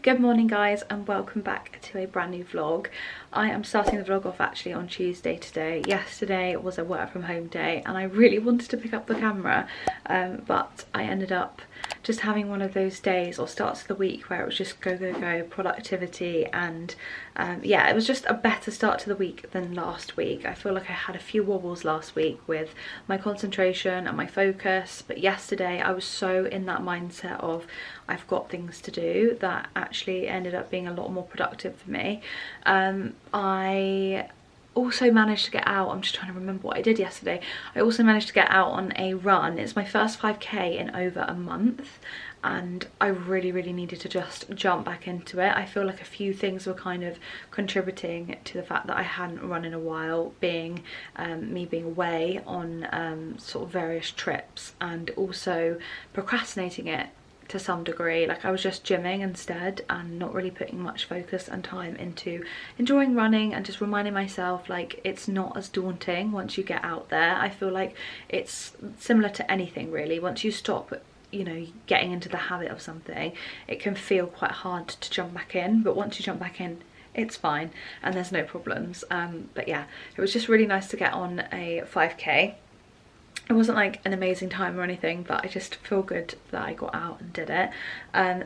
Good morning guys, and welcome back to a brand new vlog. I am starting the vlog off actually on Tuesday today. Yesterday was a work from home day and I really wanted to pick up the camera, but I ended up just having one of those days or starts of the week where it was just go go go productivity, and yeah, it was just a better start to the week than last week. I feel like I had a few wobbles last week with my concentration and my focus, but yesterday I was so in that mindset of I've got things to do that actually ended up being a lot more productive for me. I also managed to get out, I'm just trying to remember what I did yesterday. I also managed to get out on a run. It's my first 5k in over a month and I really needed to just jump back into it. I feel like a few things were kind of contributing to the fact that I hadn't run in a while, being me being away on sort of various trips and also procrastinating it to some degree. Like I was just gymming instead and not really putting much focus and time into enjoying running and just reminding myself like it's not as daunting once you get out there. I feel like it's similar to anything really. Once you stop, you know, getting into the habit of something, it can feel quite hard to jump back in, but once you jump back in, it's fine and there's no problems. But yeah, it was just really nice to get on a 5k. It wasn't like an amazing time or anything, but I just feel good that I got out and did it.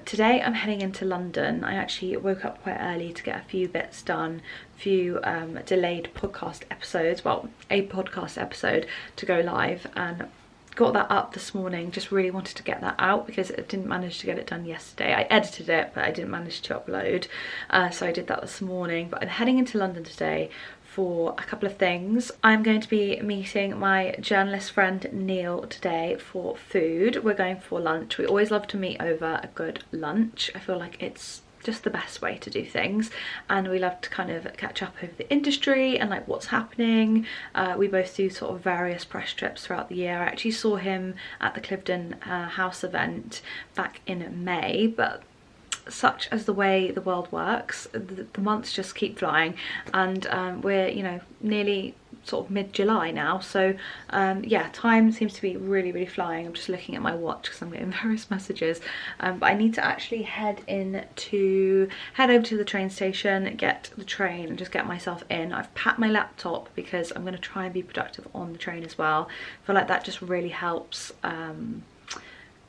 Today I'm heading into London. I actually woke up quite early to get a few bits done, a few delayed podcast episodes, well, a podcast episode to go live, and got that up this morning. Just really wanted to get that out because I didn't manage to get it done yesterday. I edited it but I didn't manage to upload, so I did that this morning. But I'm heading into London today for a couple of things. I'm going to be meeting my journalist friend Neil today for food. We're going for lunch. We always love to meet over a good lunch. I feel like it's just the best way to do things, and we love to kind of catch up over the industry and like what's happening. We both do sort of various press trips throughout the year. I actually saw him at the Cliveden House event back in May, but such as the way the world works, the months just keep flying, and we're, you know, nearly sort of mid-July now, so yeah, time seems to be really flying. I'm just looking at my watch because I'm getting various messages, but I need to actually head over to the train station, get the train and just get myself in. I've packed my laptop because I'm going to try and be productive on the train as well. I feel like that just really helps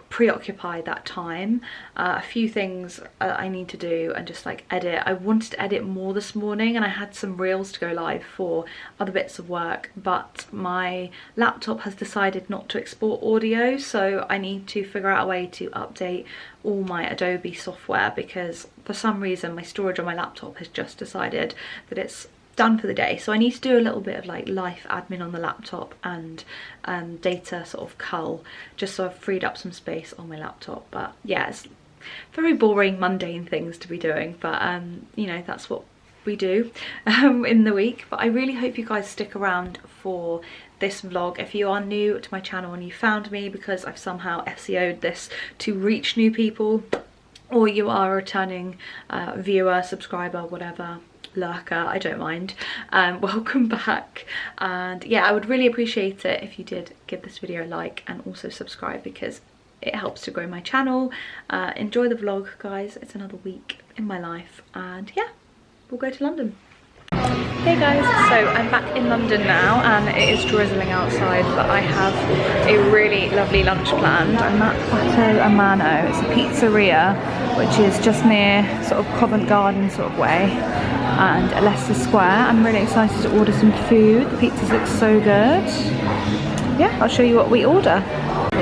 preoccupy that time. A few things I need to do and just like edit. I wanted to edit more this morning and I had some reels to go live for other bits of work, but my laptop has decided not to export audio, so I need to figure out a way to update all my Adobe software because for some reason my storage on my laptop has just decided that it's done for the day. So I need to do a little bit of like life admin on the laptop and data sort of cull, just so I've freed up some space on my laptop. But yeah, it's very boring, mundane things to be doing, but you know, that's what we do in the week. But I really hope you guys stick around for this vlog. If you are new to my channel and you found me because I've somehow SEO'd this to reach new people, or you are a returning viewer, subscriber, whatever, lurker, I don't mind, welcome back. And yeah, I would really appreciate it if you did give this video a like and also subscribe because it helps to grow my channel. Enjoy the vlog guys, it's another week in my life, and yeah, we'll go to London. Hey guys, so I'm back in London now and it is drizzling outside, but I have a really lovely lunch planned. I'm at Fatto a Mano. It's a pizzeria which is just near sort of Covent Garden sort of way and Leicester Square. I'm really excited to order some food. The pizzas look so good. Yeah, I'll show you what we order. Go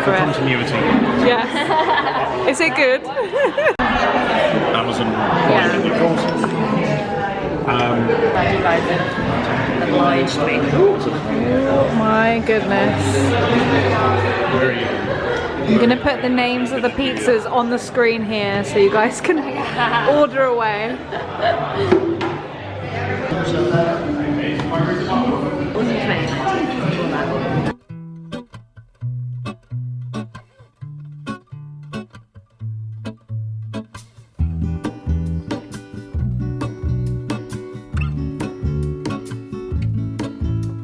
for it. Continuity. Yes. Is it good? Amazon Prime, of course. Oh my goodness. I'm gonna put the names of the pizzas on the screen here so you guys can order away.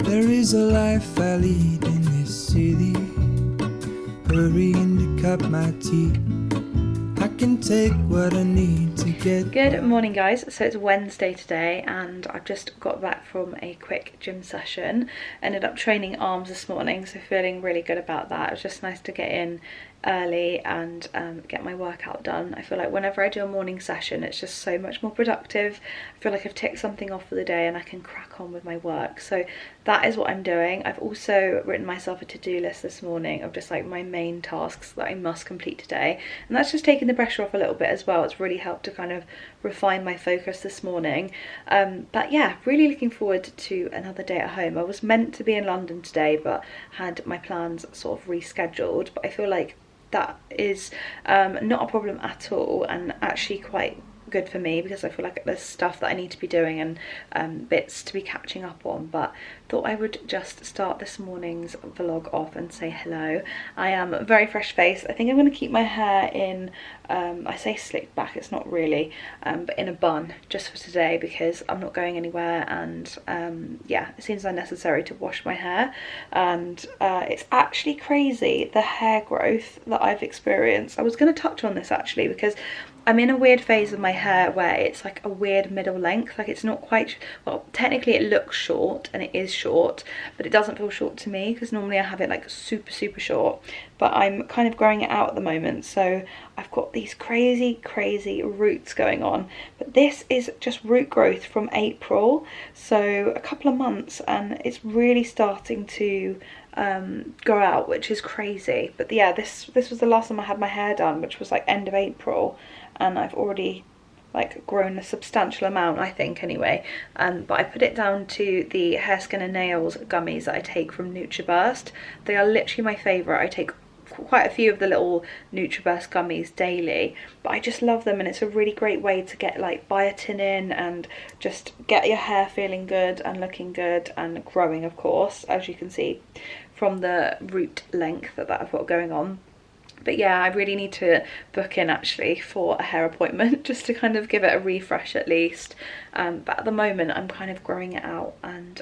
There is a life I lead in this city, hurrying to cup my tea. I can take what I need to get. Good morning guys, so it's Wednesday today and I've just got back from a quick gym session. Ended up training arms this morning, so feeling really good about that. It was just nice to get in early and get my workout done. I feel like whenever I do a morning session it's just so much more productive. I feel like I've ticked something off for the day and I can crack on with my work, so that is what I'm doing. I've also written myself a to-do list this morning of just like my main tasks that I must complete today, and that's just taken the pressure off a little bit as well. It's really helped to kind of refine my focus this morning. But yeah, really looking forward to another day at home. I was meant to be in London today but had my plans sort of rescheduled, but I feel like that is not a problem at all, and actually quite good for me because I feel like there's stuff that I need to be doing and bits to be catching up on. But thought I would just start this morning's vlog off and say hello. I am very fresh faced. I think I'm going to keep my hair in I say slicked back, it's not really, but in a bun just for today because I'm not going anywhere, and yeah, it seems unnecessary to wash my hair. And it's actually crazy the hair growth that I've experienced. I was going to touch on this actually because I'm in a weird phase of my hair where it's like a weird middle length. Like it's not quite, well, technically it looks short and it is short, but it doesn't feel short to me because normally I have it like super short, but I'm kind of growing it out at the moment. So I've got these crazy roots going on, but this is just root growth from April, so a couple of months, and it's really starting to grow out, which is crazy. But yeah, this was the last time I had my hair done, which was like end of April, and I've already like grown a substantial amount, I think, anyway. But I put it down to the hair, skin and nails gummies that I take from NutriBurst. They are literally my favourite. I take quite a few of the little NutriBurst gummies daily, but I just love them, and it's a really great way to get like biotin in and just get your hair feeling good and looking good and growing, of course, as you can see from the root length that I've got going on. But yeah, I really need to book in actually for a hair appointment just to kind of give it a refresh at least. But at the moment I'm kind of growing it out and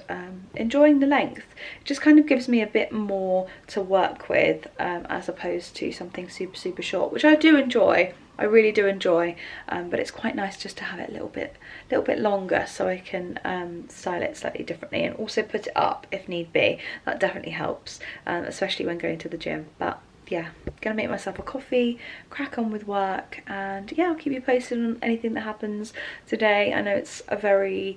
enjoying the length. It just kind of gives me a bit more to work with as opposed to something super short, which I do enjoy. I really do enjoy, but it's quite nice just to have it a little bit longer so I can style it slightly differently and also put it up if need be. That definitely helps, especially when going to the gym. But yeah, gonna make myself a coffee, crack on with work, and yeah, I'll keep you posted on anything that happens today. I know it's a very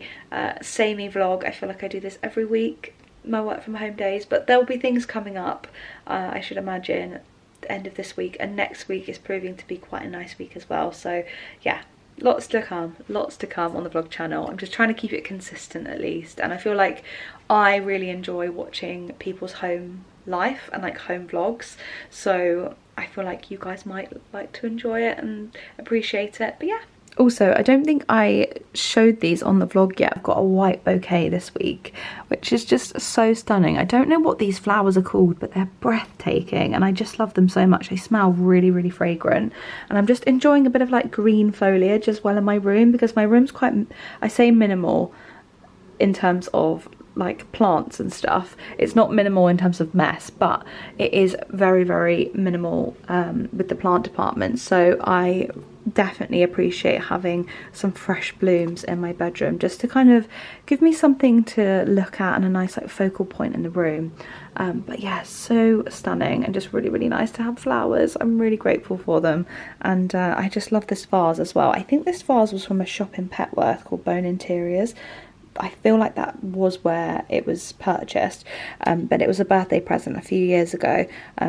samey vlog. I feel like I do this every week, my work from home days, but there'll be things coming up, I should imagine, the end of this week, and next week is proving to be quite a nice week as well. So yeah, lots to come on the vlog channel. I'm just trying to keep it consistent at least, and I feel like I really enjoy watching people's home life and like home vlogs, so I feel like you guys might like to enjoy it and appreciate it. But yeah, also I don't think I showed these on the vlog yet. I've got a white bouquet this week which is just so stunning. I don't know what these flowers are called, but they're breathtaking and I just love them so much. They smell really fragrant, and I'm just enjoying a bit of like green foliage as well in my room because my room's quite, I say minimal in terms of like plants and stuff. It's not minimal in terms of mess, but it is very minimal with the plant department. So I definitely appreciate having some fresh blooms in my bedroom just to kind of give me something to look at and a nice like focal point in the room. But yeah, so stunning and just really nice to have flowers. I'm really grateful for them, and I just love this vase as well. I think this vase was from a shop in Petworth called Bone Interiors. I feel like that was where it was purchased, but it was a birthday present a few years ago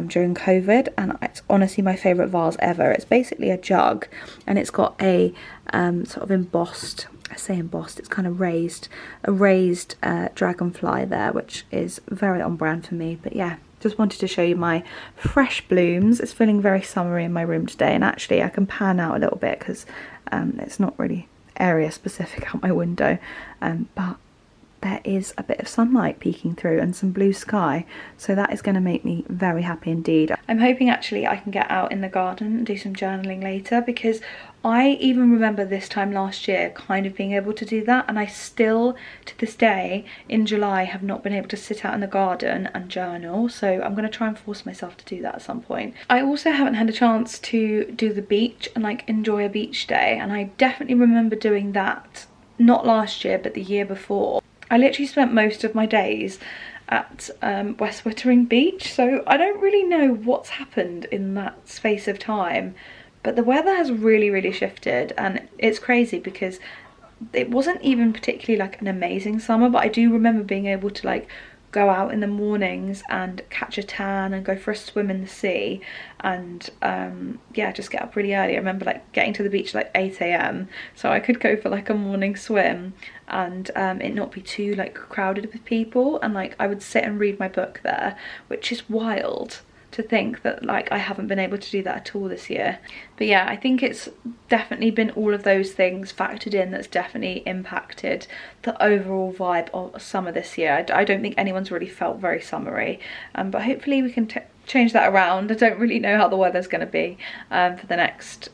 during COVID, and it's honestly my favourite vase ever. It's basically a jug, and it's got a sort of embossed, I say embossed, it's kind of raised, a raised dragonfly there, which is very on brand for me. But yeah, just wanted to show you my fresh blooms. It's feeling very summery in my room today, and actually I can pan out a little bit because it's not really area specific out my window, but there is a bit of sunlight peeking through and some blue sky, so that is going to make me very happy indeed. I'm hoping actually I can get out in the garden and do some journaling later, because I even remember this time last year kind of being able to do that, and I still to this day in July have not been able to sit out in the garden and journal, so I'm going to try and force myself to do that at some point. I also haven't had a chance to do the beach and like enjoy a beach day, and I definitely remember doing that not last year but the year before. I literally spent most of my days at West Wittering Beach, so I don't really know what's happened in that space of time, but the weather has really shifted, and it's crazy because it wasn't even particularly like an amazing summer, but I do remember being able to like go out in the mornings and catch a tan and go for a swim in the sea, and yeah, just get up really early. I remember like getting to the beach like 8 AM so I could go for like a morning swim and it not be too like crowded with people, and like I would sit and read my book there, which is wild to think that like I haven't been able to do that at all this year. But yeah, I think it's definitely been all of those things factored in that's definitely impacted the overall vibe of summer this year. I don't think anyone's really felt very summery, but hopefully we can change that around. I don't really know how the weather's going to be for the next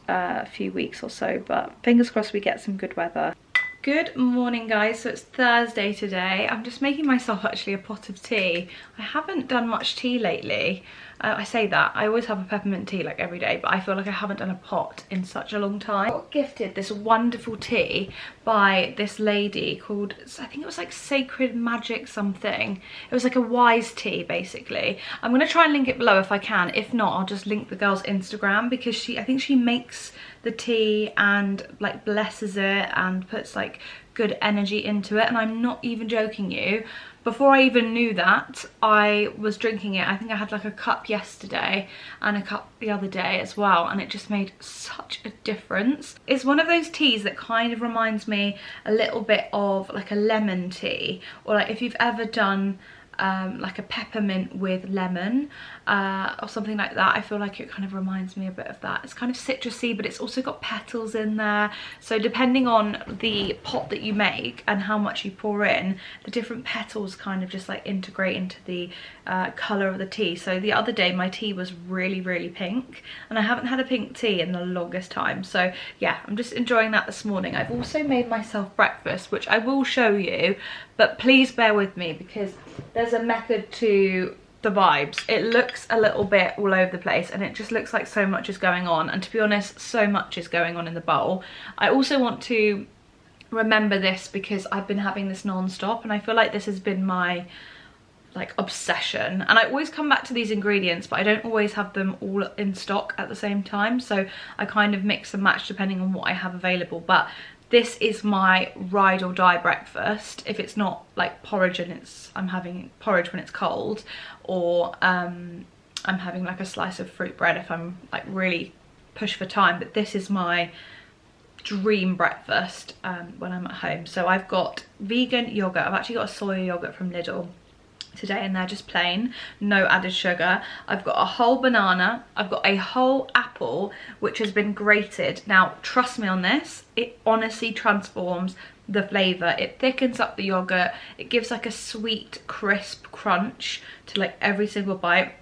few weeks or so, but fingers crossed we get some good weather. Good morning guys, so it's Thursday today. I'm just making myself actually a pot of tea. I haven't done much tea lately. I say that, I always have a peppermint tea like every day, but I feel like I haven't done a pot in such a long time. I got gifted this wonderful tea by this lady called, I think it was like Sacred Magic something. It was like a wise tea basically. I'm going to try and link it below if I can. If not, I'll just link the girl's Instagram, because I think she makes the tea and like blesses it and puts like good energy into it, and I'm not even joking you. Before I even knew that, I was drinking it. I think I had like a cup yesterday and a cup the other day as well, and it just made such a difference. It's one of those teas that kind of reminds me a little bit of like a lemon tea, or like if you've ever done like a peppermint with lemon or something like that. I feel like it kind of reminds me a bit of that. It's kind of citrusy, but it's also got petals in there, so depending on the pot that you make and how much you pour in, the different petals kind of just like integrate into the colour of the tea. So the other day my tea was really pink, and I haven't had a pink tea in the longest time, so yeah, I'm just enjoying that this morning. I've also made myself breakfast, which I will show you, but please bear with me because there's a method to the vibes. It looks a little bit all over the place, and it just looks like so much is going on, and to be honest, so much is going on in the bowl. I also want to remember this because I've been having this non-stop, and I feel like this has been my like obsession, and I always come back to these ingredients, but I don't always have them all in stock at the same time, so I kind of mix and match depending on what I have available. But this is my ride or die breakfast. If it's not like porridge and I'm having porridge when it's cold, or I'm having like a slice of fruit bread if I'm like really pushed for time. But this is my dream breakfast when I'm at home. So I've got vegan yogurt. I've actually got a soy yogurt from Lidl today, and they're just plain, no added sugar. I've got a whole banana, I've got a whole apple which has been grated. Now trust me on this, it honestly transforms the flavour. It thickens up the yogurt, it gives like a sweet crisp crunch to like every single bite.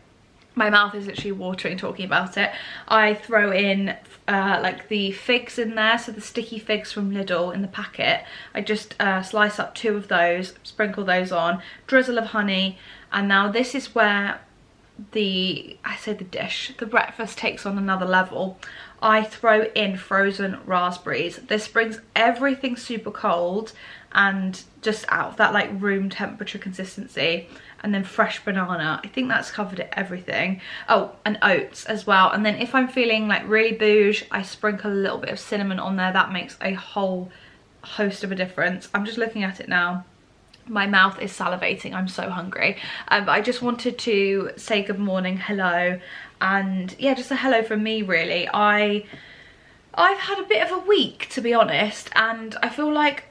My mouth is literally watering talking about it. I throw in like the figs in there, so the sticky figs from Lidl in the packet. I just slice up 2 of those, sprinkle those on, drizzle of honey, and now this is where the breakfast takes on another level. I throw in frozen raspberries. This brings everything super cold and just out of that like room temperature consistency, and then fresh banana. I think that's covered it, everything. Oh, and oats as well. And then if I'm feeling like really bouge, I sprinkle a little bit of cinnamon on there. That makes a whole host of a difference. I'm just looking at it now. My mouth is salivating, I'm so hungry. But I just wanted to say good morning, hello, and yeah, just a hello from me really. I've had a bit of a week, to be honest, and I feel like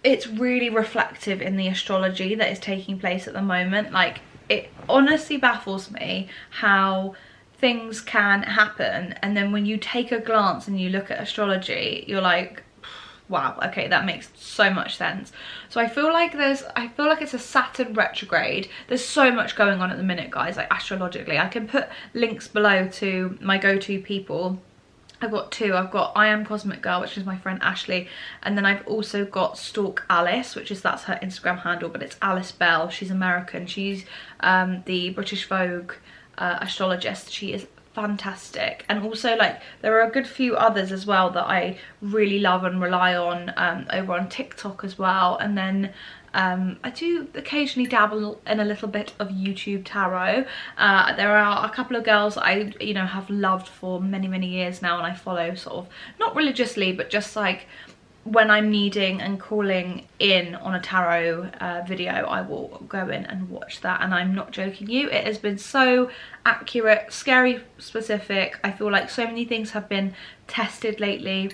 it's really reflective in the astrology that is taking place at the moment. Like, it honestly baffles me how things can happen, and then when you take a glance and you look at astrology, you're like, Wow, okay, that makes so much sense. So I feel like it's a Saturn retrograde. There's so much going on at the minute, guys, like astrologically. I can put links below to my go-to people. I've got two. I've got I Am Cosmic Girl, which is my friend Ashley, and then I've also got Stalk Alice, that's her Instagram handle, but it's Alice Bell. She's American. She's the British Vogue astrologist. She is fantastic. And also, like, there are a good few others as well that I really love and rely on over on TikTok as well. And then I do occasionally dabble in a little bit of YouTube tarot. There are a couple of girls I have loved for many years now, and I follow sort of not religiously, but just like when I'm needing and calling in on a tarot video, I will go in and watch that. And I'm not joking you, it has been so accurate, scary specific. I feel like so many things have been tested lately.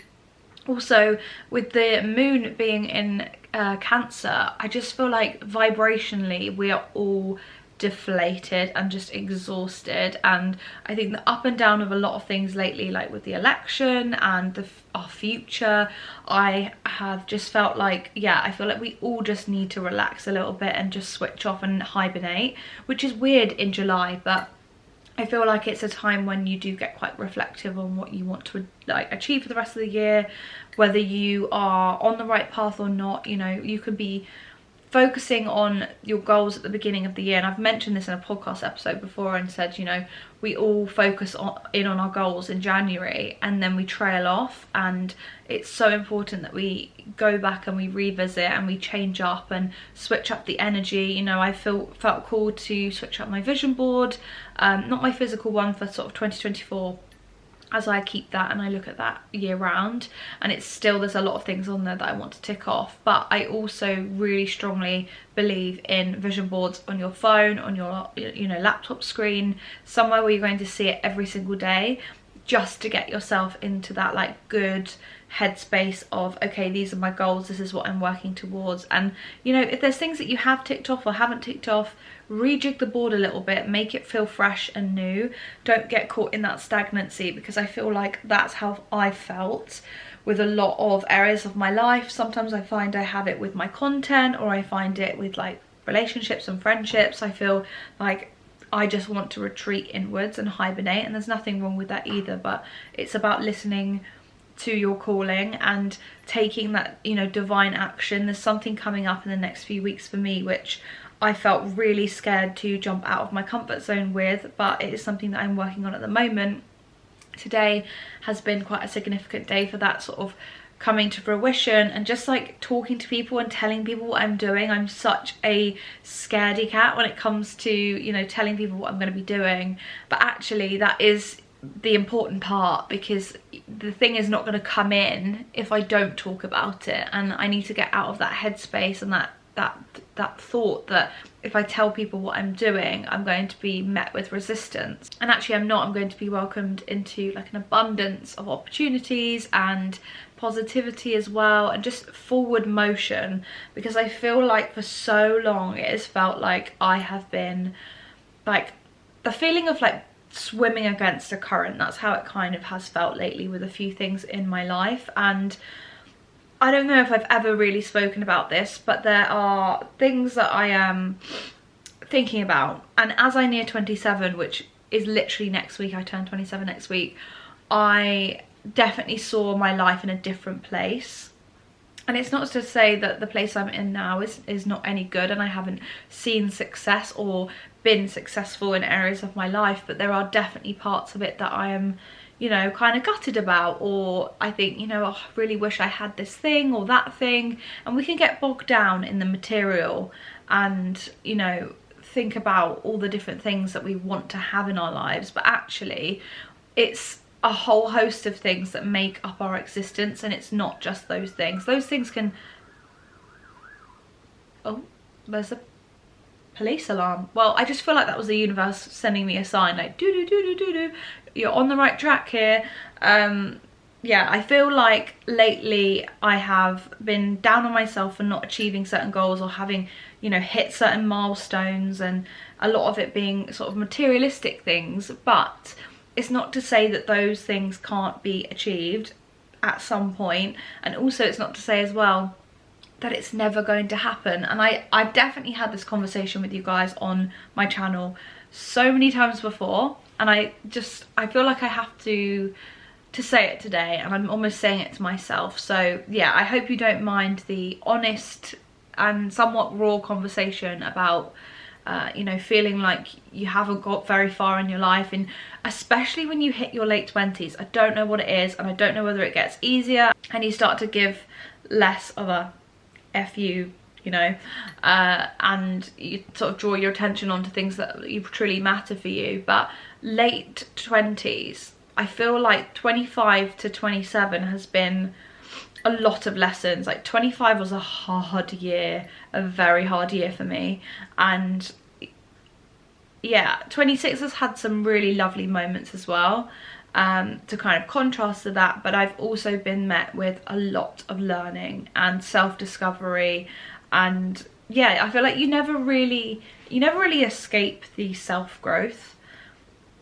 Also, with the moon being in Cancer, I just feel like vibrationally we are all deflated and just exhausted. And I think the up and down of a lot of things lately, like with the election and our future, I have just felt like, yeah, I feel like we all just need to relax a little bit and just switch off and hibernate, which is weird in July, but I feel like it's a time when you do get quite reflective on what you want to like achieve for the rest of the year, whether you are on the right path or not. You could be focusing on your goals at the beginning of the year, and I've mentioned this in a podcast episode before and said, we all focus in on our goals in January and then we trail off, and it's so important that we go back and we revisit and we change up and switch up the energy. I felt called to switch up my vision board, not my physical one, for sort of 2024, as I keep that and I look at that year round, and there's a lot of things on there that I want to tick off. But I also really strongly believe in vision boards on your phone, on your laptop screen, somewhere where you're going to see it every single day, just to get yourself into that like good headspace of, okay, these are my goals, this is what I'm working towards. And if there's things that you have ticked off or haven't ticked off, rejig the board a little bit, make it feel fresh and new. Don't get caught in that stagnancy, because I feel like that's how I felt with a lot of areas of my life. Sometimes I find I have it with my content, or I find it with like relationships and friendships. I feel like I just want to retreat inwards and hibernate, and there's nothing wrong with that either, but it's about listening to your calling and taking that divine action. There's something coming up in the next few weeks for me which I felt really scared to jump out of my comfort zone with, but it is something that I'm working on at the moment. Today has been quite a significant day for that sort of coming to fruition, and just like talking to people and telling people what I'm doing. I'm such a scaredy cat when it comes to telling people what I'm going to be doing, but actually that is the important part, because the thing is not going to come in if I don't talk about it, and I need to get out of that headspace and that thought that if I tell people what I'm doing, I'm going to be met with resistance. And actually I'm not. I'm going to be welcomed into like an abundance of opportunities and positivity as well, and just forward motion, because I feel like for so long it has felt like I have been like the feeling of like swimming against a current. That's how it kind of has felt lately with a few things in my life. And I don't know if I've ever really spoken about this, but there are things that I am thinking about. And as I near 27, which is literally next week, I turn 27 next week, I definitely saw my life in a different place. And it's not to say that the place I'm in now is not any good and I haven't seen success or been successful in areas of my life, but there are definitely parts of it that I am kind of gutted about, or I think, oh, I really wish I had this thing or that thing. And we can get bogged down in the material and, think about all the different things that we want to have in our lives. But actually, it's a whole host of things that make up our existence, and it's not just those things. Those things can... Oh, there's a police alarm. Well, I just feel like that was the universe sending me a sign, like do you're on the right track here. Yeah, I feel like lately I have been down on myself for not achieving certain goals or having hit certain milestones, and a lot of it being sort of materialistic things. But it's not to say that those things can't be achieved. at some point. And also it's not to say as well that it's never going to happen. And I've definitely had this conversation with you guys on my channel so many times before, and I feel like I have to say it today, and I'm almost saying it to myself. So yeah, I hope you don't mind the honest and somewhat raw conversation about you know, feeling like you haven't got very far in your life, and especially when you hit your late 20s. I don't know what it is, and I don't know whether it gets easier and you start to give less of a F you know, and you sort of draw your attention onto things that truly matter for you. But late 20s, I feel like 25 to 27 has been a lot of lessons. Like 25 was a hard year, a very hard year for me, and yeah, 26 has had some really lovely moments as well, to kind of contrast to that. But I've also been met with a lot of learning and self-discovery, and yeah, I feel like you never really escape the self-growth.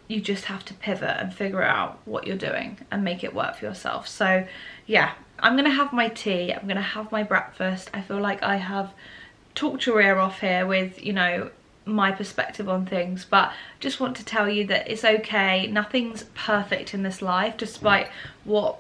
You just have to pivot and figure out what you're doing and make it work for yourself. So yeah, I'm gonna have my tea, I'm gonna have my breakfast. I feel like I have talked your ear off here with, you know, my perspective on things, but just want to tell you that it's okay. Nothing's perfect in this life, despite what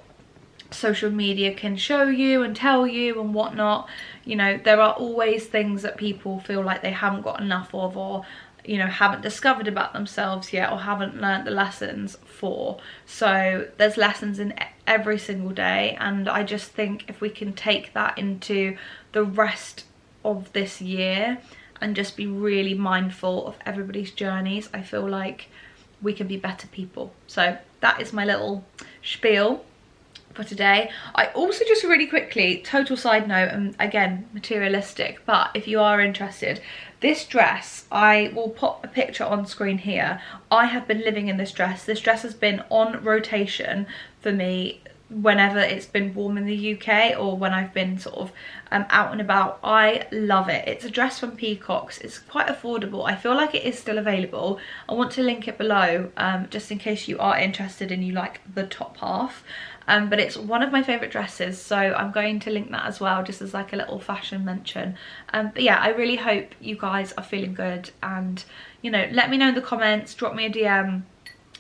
social media can show you and tell you and whatnot. You know, there are always things that people feel like they haven't got enough of, or you know, haven't discovered about themselves yet, or haven't learned the lessons for. So there's lessons in every single day, and I just think if we can take that into the rest of this year and just be really mindful of everybody's journeys, I feel like we can be better people. So that is my little spiel for today. I also, just really quickly, total side note, and again materialistic, but if you are interested, this dress, I will pop a picture on screen here. I have been living in this dress. This dress has been on rotation for me whenever it's been warm in the UK, or when I've been sort of out and about. I love it. It's a dress from Peacocks. It's quite affordable. I feel like it is still available. I want to link it below, just in case you are interested and you like the top half. But it's one of my favourite dresses, so I'm going to link that as well, just as like a little fashion mention. But yeah, I really hope you guys are feeling good, and you know, let me know in the comments, drop me a DM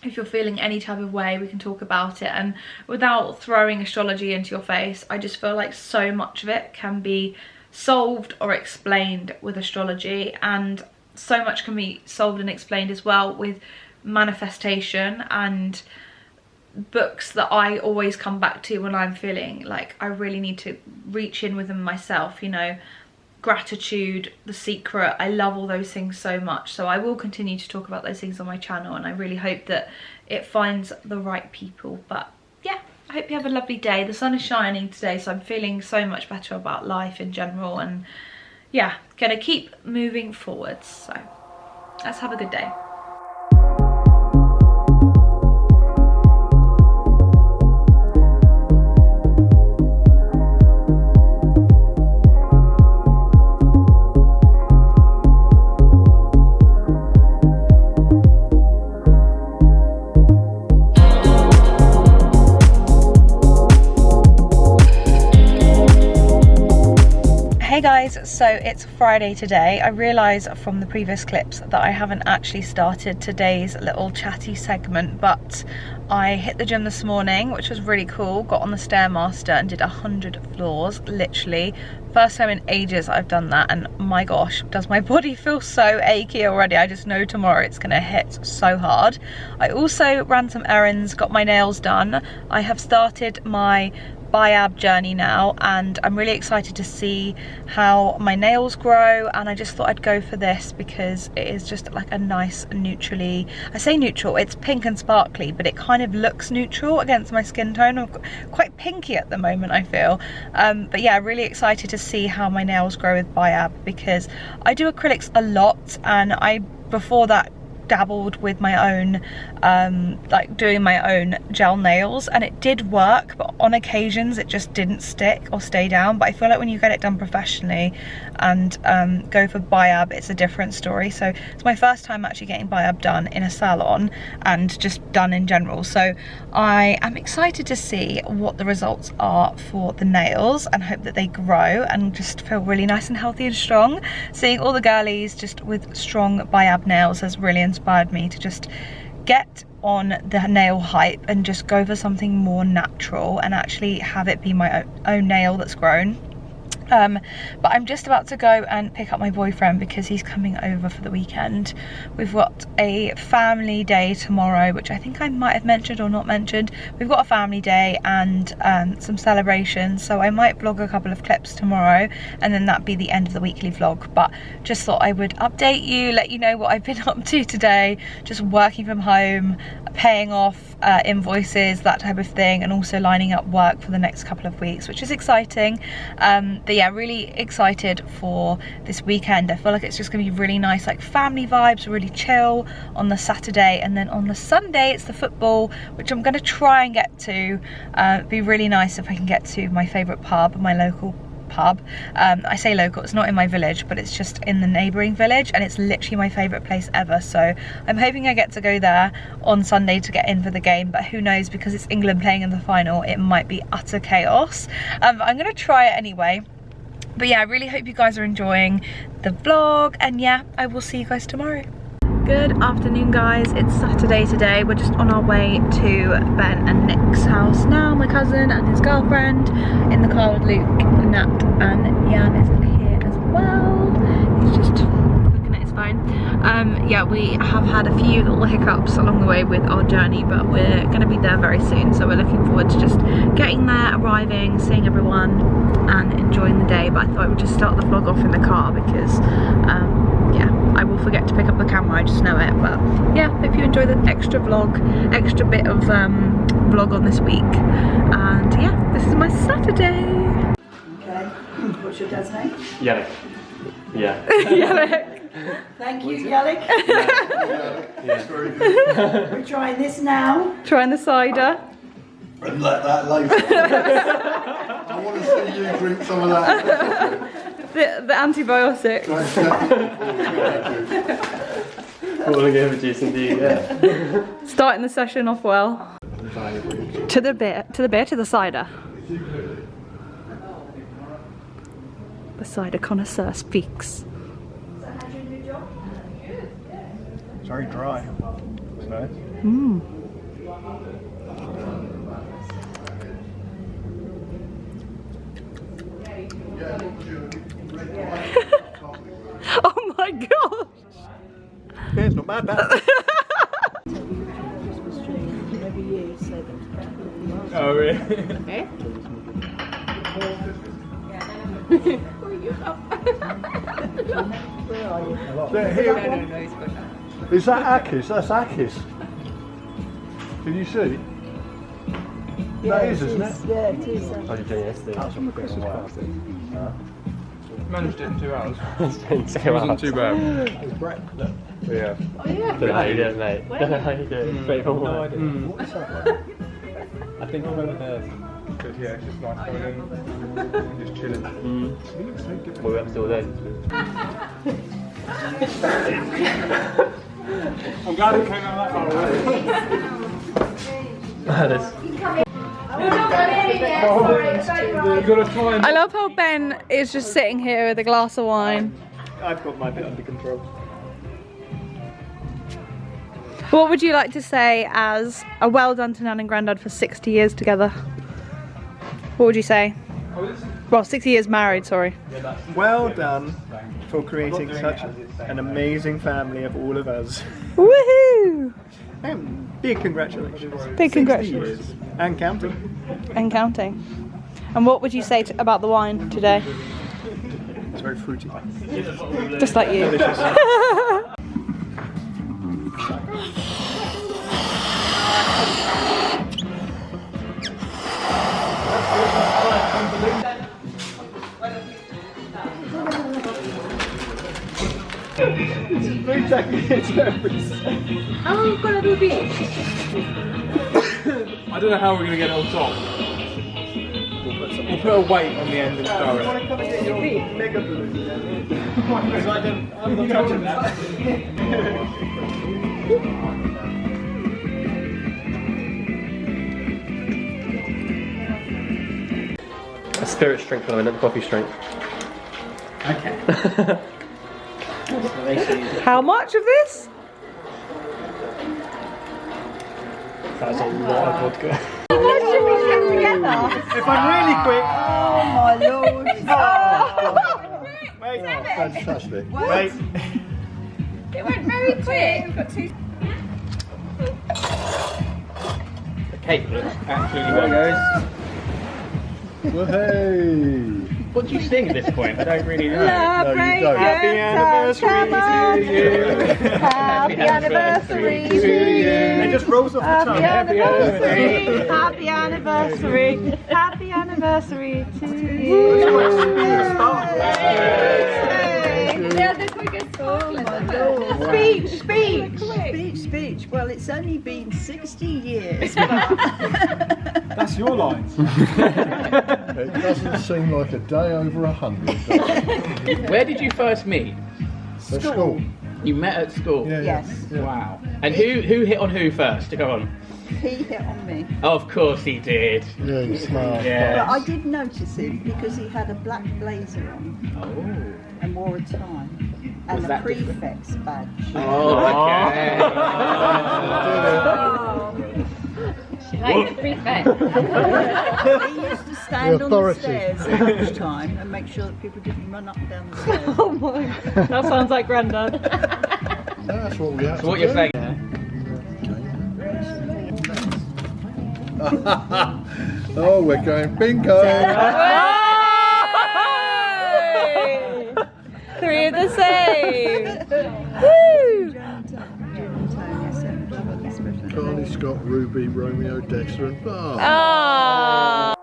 if you're feeling any type of way. We can talk about it, and without throwing astrology into your face, I just feel like so much of it can be solved or explained with astrology, and so much can be solved and explained as well with manifestation and books that I always come back to when I'm feeling like I really need to reach in within myself. You know, Gratitude, The Secret, I love all those things so much. So I will continue to talk about those things on my channel, and I really hope that it finds the right people. But yeah, I hope you have a lovely day. The sun is shining today, so I'm feeling so much better about life in general, and yeah, gonna keep moving forwards. So let's have a good day. Hey guys, so it's Friday today. I realise from the previous clips that I haven't actually started today's little chatty segment, but I hit the gym this morning, which was really cool. Got on the Stairmaster and did 100 floors, literally. First time in ages I've done that, and my gosh, does my body feel so achy already. I just know tomorrow it's gonna hit so hard. I also ran some errands, got my nails done. I have started my biab journey now, and I'm really excited to see how my nails grow, and I just thought I'd go for this because it is just like a nice neutrally, I say neutral, it's pink and sparkly, but it kind of looks neutral against my skin tone. I'm quite pinky at the moment, I feel, but yeah, really excited to see how my nails grow with biab, because I do acrylics a lot, and before that dabbled with my own like doing my own gel nails, and it did work, but on occasions it just didn't stick or stay down. But I feel like when you get it done professionally and go for biab, it's a different story. So it's my first time actually getting biab done in a salon and just done in general, so I am excited to see what the results are for the nails and hope that they grow and just feel really nice and healthy and strong. Seeing all the girlies just with strong biab nails has really inspired me to just get on the nail hype and just go for something more natural and actually have it be my own nail that's grown. But I'm just about to go and pick up my boyfriend because he's coming over for the weekend. We've got a family day tomorrow, which I think I might have mentioned or not mentioned. We've got a family day and some celebrations, so I might vlog a couple of clips tomorrow, and then that'd be the end of the weekly vlog. But just thought I would update you, let you know what I've been up to today, just working from home, paying off invoices, that type of thing, and also lining up work for the next couple of weeks, which is exciting. But yeah, really excited for this weekend. I feel like it's just gonna be really nice, like family vibes, really chill on the Saturday, and then on the Sunday it's the football, which I'm gonna try and get to. It'd be really nice if I can get to my favourite pub, my local pub. I say local, it's not in my village, but it's just in the neighbouring village, and it's literally my favourite place ever, so I'm hoping I get to go there on Sunday to get in for the game. But who knows, because it's England playing in the final, it might be utter chaos. I'm gonna try it anyway. But yeah, I really hope you guys are enjoying the vlog, and yeah, I will see you guys tomorrow. Good afternoon, guys. It's Saturday today. We're just on our way to Ben and Nick's house now. My cousin and his girlfriend in the car with Luke, Nat, and Jan is here as well. He's just looking at his phone. Yeah, we have had a few little hiccups along the way with our journey, but we're going to be there very soon, so we're looking forward to just getting there, arriving, seeing everyone and enjoying the day. But I thought I would just start the vlog off in the car because yeah, I will forget to pick up the camera, I just know it. But yeah, hope you enjoy the extra bit of vlog on this week. And yeah, this is my Saturday. Okay, what's your dad's name? Yannick. Yeah. Yannick. Thank you, Yannick. Yeah. Very good. We're trying this now. Trying the cider. And let that later. I want to see you drink some of that. The antibiotics. Falling over juice indeed, yeah. Starting the session off well. To the cider. The cider connoisseur speaks. It's very dry. It's nice. Mmm. Oh my gosh! Yeah, it's not bad, that. Oh, really? Okay. Is that Akis? That's Akis. Can you see? That is, isn't it? Yeah, it is. How did you do yesterday? That's on the Christmas party. Managed it in 2 hours. It's been 2 hours. Wasn't too bad. It's Brett. Yeah. Don't know how you do it, mate. Don't know how you do it. Straight from work. What's that like? I think I'm over there. Because yeah, it's just nice going in, just chilling. What we up to all day? I'm glad it came out that far away. You gotta try and... I love how Ben is just sitting here with a glass of wine. I've got my bit under control. What would you like to say as a well done to Nan and Grandad for 60 years together? What would you say? Well, 60 years married, sorry. Well done for creating such an amazing family of all of us. Woohoo! And big congratulations. Big 60 congratulations. years. And counting. And counting. And what would you say about the wine today? It's very fruity. Just like you. Delicious. Oh, got a ruby. I don't know how we're going to get it on top. We'll put a weight on the end and throw it. Come and get your mega balloon. Because I'm not touching that. A spirit strength for a minute, the coffee strength. Okay. How much of this? That's a lot of vodka. What should we get together? If I'm really quick. Oh my lord. Wait. Oh, fantastic. Wait. It went very quick. The cake looks absolutely There wonderful. it goes. Well, hey. What do you sing at this point? I don't really know. No, you don't. Happy anniversary to you. Happy anniversary to you. It just rolls off the tongue. Happy anniversary. Happy anniversary. Happy anniversary to you. They're the quickest chocolate. Speech. Well, it's only been 60 years. That's your lines. It doesn't seem like a day over 100. does it? Where did you first meet? At school. You met at school? Yeah, Yes. yeah. Wow. And who hit on who first? To go on. He hit on me. Oh, of course he did. Yeah, you're smart. Yeah. But I did notice him because he had a black blazer on Oh. and wore a tie. And Was a that different? prefect's badge. Oh, okay. She likes the prefect. He used to stand The on the authority. stairs at lunchtime and make sure that people didn't run up and down the stairs. Oh my. That sounds like Grandad. That's what we have So to what do. you're saying? Oh, we're going bingo. Three of the same. Woo! Carly, Scott, Ruby, Romeo, Dexter and Bar. Ah.